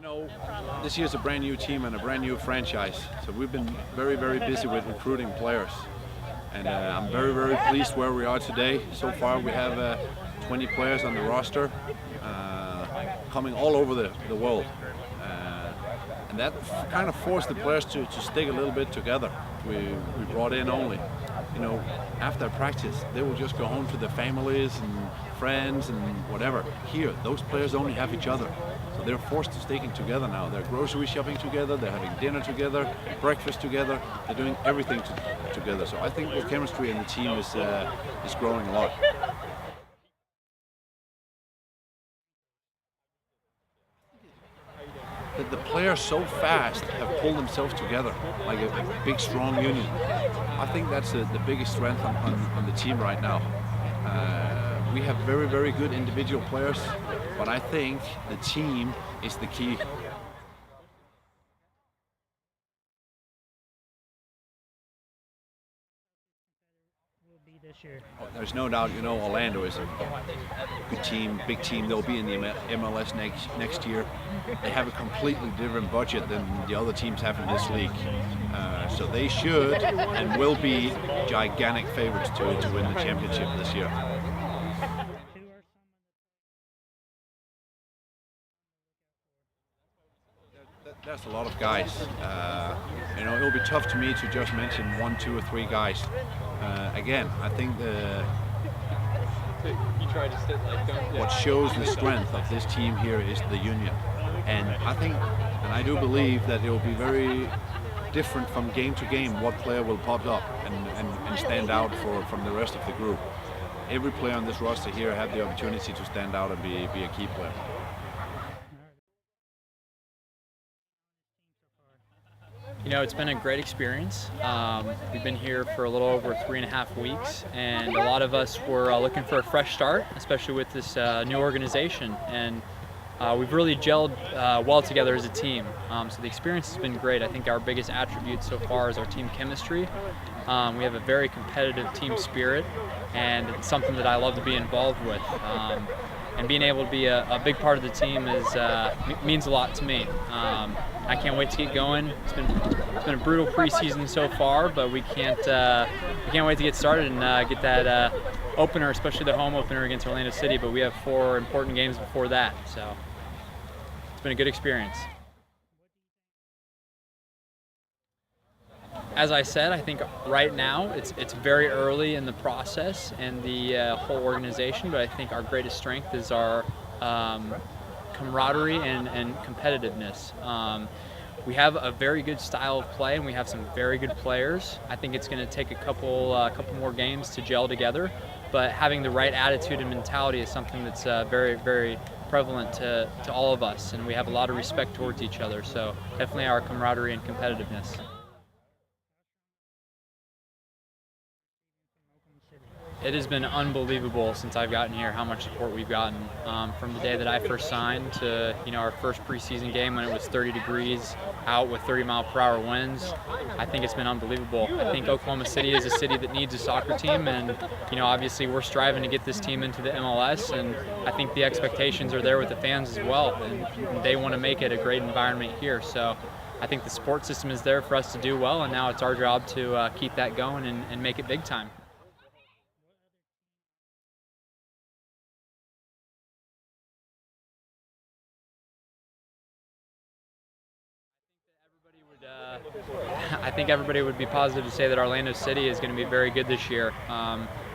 know, this year's a brand new team and a brand new franchise, so we've been very, very busy with recruiting players. And I'm very, very pleased where we are today. So far we have 20 players on the roster coming all over the world. And that kind of forced the players to stick a little bit together. We brought in only, after practice, they will just go home to their families and friends and whatever. Here, those players only have each other. So they're forced to sticking together now. They're grocery shopping together, they're having dinner together, breakfast together, they're doing everything together. So I think the chemistry in the team is growing a lot. The players so fast have pulled themselves together like a big strong union. I think that's the biggest strength on the team right now. We have very, very good individual players, but I think the team is the key. This year. Oh, there's no doubt, Orlando is a good team, big team. They'll be in the MLS next year. They have a completely different budget than the other teams have in this league. So they should and will be gigantic favorites to win the championship this year. There's a lot of guys. It'll be tough to me to just mention 1, 2, or 3 guys. Again, I think what shows the strength of this team here is the union. And I do believe that it will be very different from game to game what player will pop up and stand out from the rest of the group. Every player on this roster here have the opportunity to stand out and be a key player. It's been a great experience. We've been here for a little over 3.5 weeks, and a lot of us were looking for a fresh start, especially with this new organization. And we've really gelled well together as a team. So the experience has been great. I think our biggest attribute so far is our team chemistry. We have a very competitive team spirit, and it's something that I love to be involved with. And being able to be a big part of the team means a lot to me. I can't wait to get going. It's been a brutal preseason so far, but we can't wait to get started and get that opener, especially the home opener against Orlando City. But we have 4 important games before that, so it's been a good experience. As I said, I think right now it's very early in the process and the whole organization, but I think our greatest strength is our camaraderie and competitiveness. We have a very good style of play, and we have some very good players. I think it's going to take a couple more games to gel together, but having the right attitude and mentality is something that's very, very prevalent to all of us, and we have a lot of respect towards each other. So definitely our camaraderie and competitiveness. It has been unbelievable since I've gotten here how much support we've gotten. From the day that I first signed to our first preseason game when it was 30 degrees out with 30-mile-per-hour winds. I think it's been unbelievable. I think Oklahoma City is a city that needs a soccer team, and obviously we're striving to get this team into the MLS, and I think the expectations are there with the fans as well, and they want to make it a great environment here. So I think the support system is there for us to do well, and now it's our job to keep that going and make it big time. I think everybody would be positive to say that Orlando City is going to be very good this year.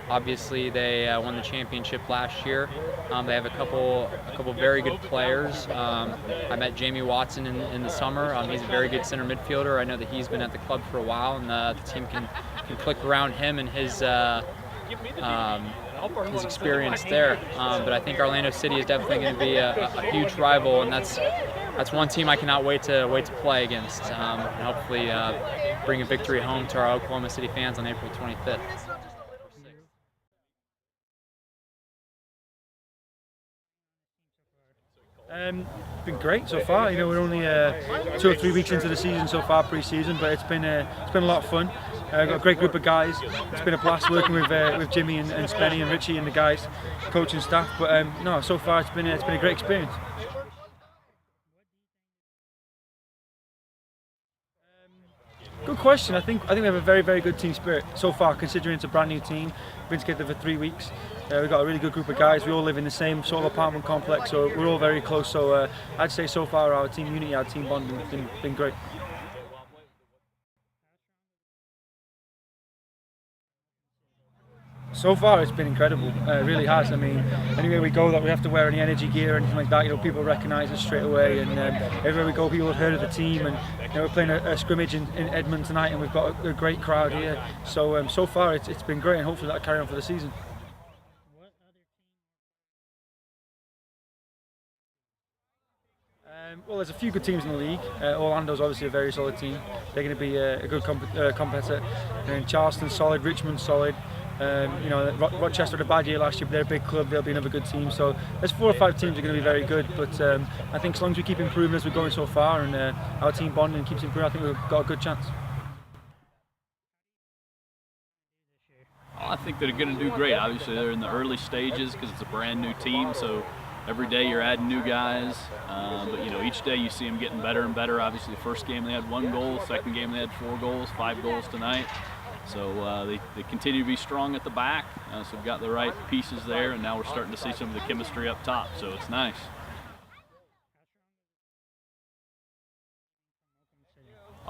Obviously, they won the championship last year. They have a couple very good players. I met Jamie Watson in the summer. He's a very good center midfielder. I know that he's been at the club for a while, and the team can click around him and his experience there. But I think Orlando City is definitely going to be a huge rival, and that's one team I cannot wait to play against, and hopefully bring a victory home to our Oklahoma City fans on April 25th. Been great so far. We're only 2 or 3 weeks into the season so far, pre-season, but it's been a lot of fun. Got a great group of guys. It's been a blast working with Jimmy and Spenny and Richie and the guys, coaching staff. But no, so far it's been a great experience. Good question. I think we have a very, very good team spirit so far, considering it's a brand new team. We've been together for 3 weeks. We've got a really good group of guys. We all live in the same sort of apartment complex, so we're all very close. So I'd say so far our team unity, our team bond has been great. So far, it's been incredible. It really has. I mean, anywhere we go that we have to wear any energy gear or anything like that, people recognise us straight away. And everywhere we go, people have heard of the team. And we're playing a scrimmage in Edmonton tonight, and we've got a great crowd here. So so far, it's been great, and hopefully that'll carry on for the season. Well, there's a few good teams in the league. Orlando's obviously a very solid team. They're going to be a good competitor. And Charleston's solid, Richmond's solid. Rochester had a bad year last year, but they're a big club. They'll be another good team. So there's 4 or 5 teams that are going to be very good. But I think as long as we keep improving as we're going so far, and our team bonding keeps improving, I think we've got a good chance. I think they're going to do great. Obviously, they're in the early stages because it's a brand new team. So every day you're adding new guys, but each day you see them getting better and better. Obviously, the first game they had 1 goal, second game they had 4 goals, 5 goals tonight. So they continue to be strong at the back. So we've got the right pieces there, and now we're starting to see some of the chemistry up top. So it's nice.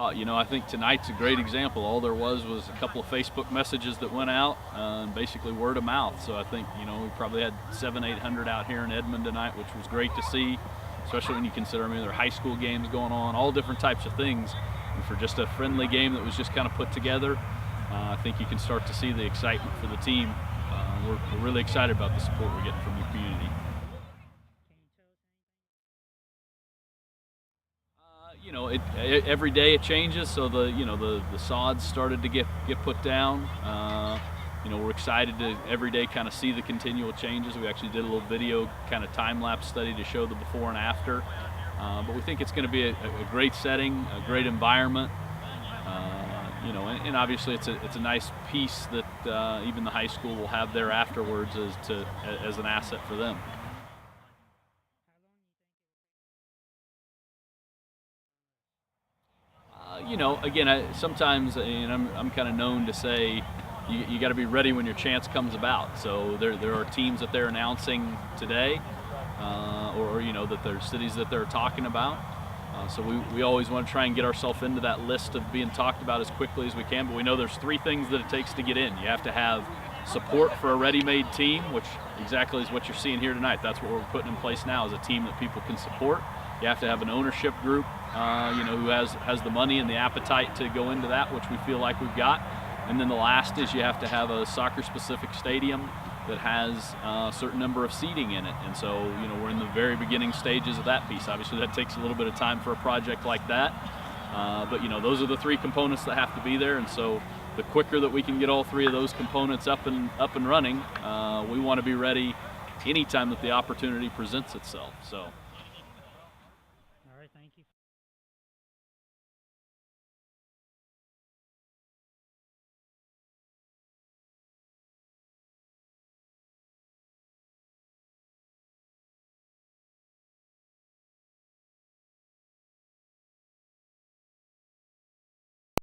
I think tonight's a great example. All there was a couple of Facebook messages that went out, and basically word of mouth. So I think, we probably had 700-800 out here in Edmond tonight, which was great to see, especially when you consider, there are high school games going on, all different types of things. And for just a friendly game that was just kind of put together, I think you can start to see the excitement for the team. We're really excited about the support we're getting from the community. Every day it changes. So the sods started to get put down. We're excited to every day kind of see the continual changes. We actually did a little video kind of time-lapse study to show the before and after. But we think it's going to be a great setting, a great environment. And obviously it's a nice piece that even the high school will have there afterwards as an asset for them. Again, sometimes I'm kind of known to say you got to be ready when your chance comes about. So there are teams that they're announcing today, or that there are cities that they're talking about. So we always want to try and get ourselves into that list of being talked about as quickly as we can. But we know there's 3 things that it takes to get in. You have to have support for a ready-made team, which exactly is what you're seeing here tonight. That's what we're putting in place now, is a team that people can support. You have to have an ownership group, who has the money and the appetite to go into that, which we feel like we've got. And then the last is you have to have a soccer-specific stadium that has a certain number of seating in it. And so, we're in the very beginning stages of that piece. Obviously, that takes a little bit of time for a project like that. But those are the 3 components that have to be there. And so the quicker that we can get all 3 of those components up and running, we want to be ready anytime that the opportunity presents itself. So.